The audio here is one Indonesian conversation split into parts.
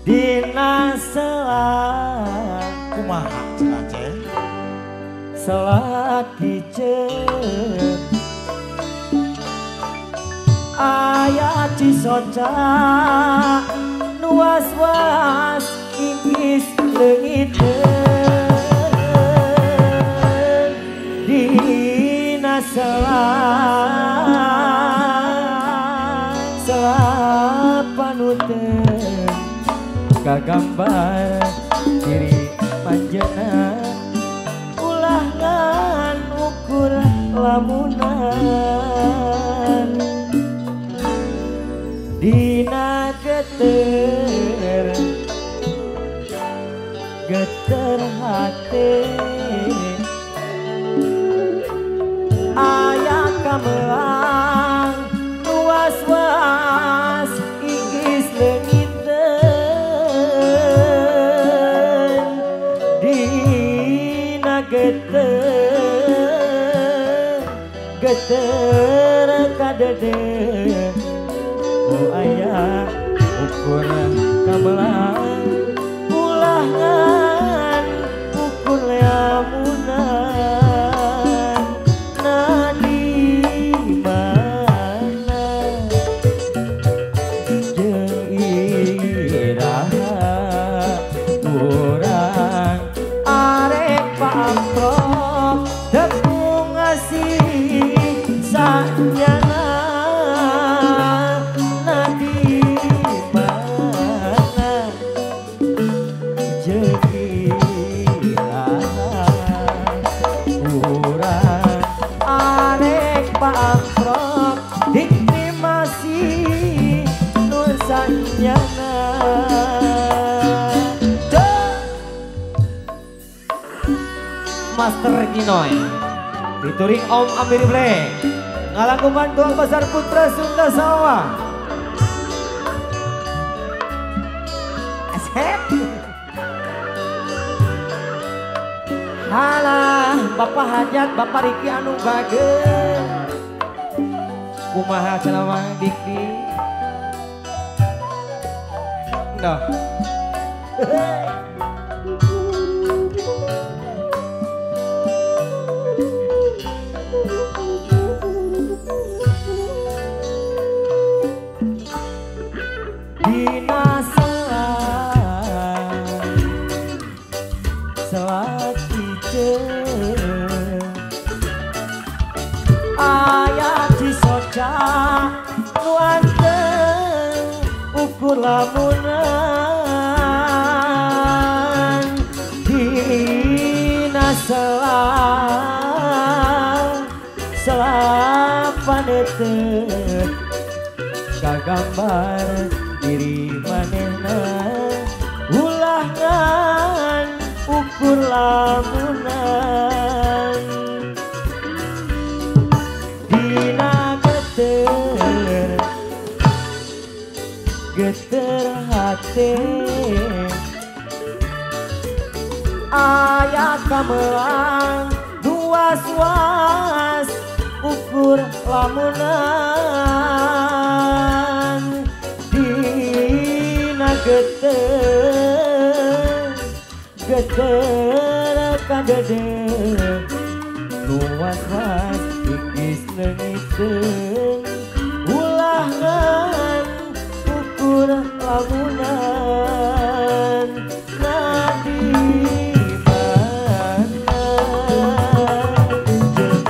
dina selat kumaha cenah teh selat kiceun aya Cisoca nu was-was ingis leungiteun dina selat panuteun kagambar diri panjenengan ulah ngan ukur lamunan dina geter hati aya kamelang was-was ingis leungiteun dina geter kadede oh aya ukur kamelang ulah ngan ukur lamunan na di mana jeung iraha urang arek pamprok tepung ngasih sanyana Master Ginoy dituring Om Amir Black ngalakukan tuang besar putra Sunda Sawah asep halah Bapak Hajat Bapak Riki anu bageun kumaha cenah Dikdi dah dina selat kiceun aya Cisoca nu anteng ukur lamunan dina selat paneteun kagambar diri manehna ulah ngan ukur lamunan dina geter hati aya kamelang was-was ukur lamunan dina geter kadede nu was-was ingis leungiteun ulah ngan ukur lamunan na di mana jeung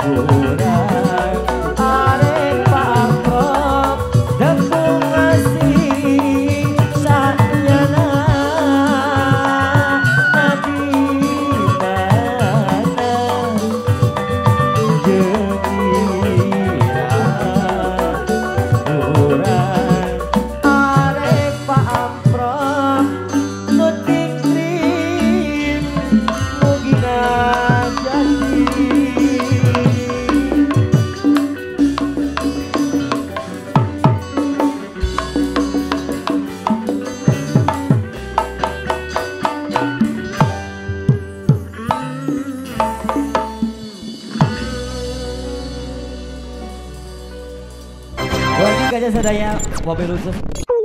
urang arek pamprok tepung ngasih sanyana na di mana jeung iraha Gajah Sadaya, Wabil Khusus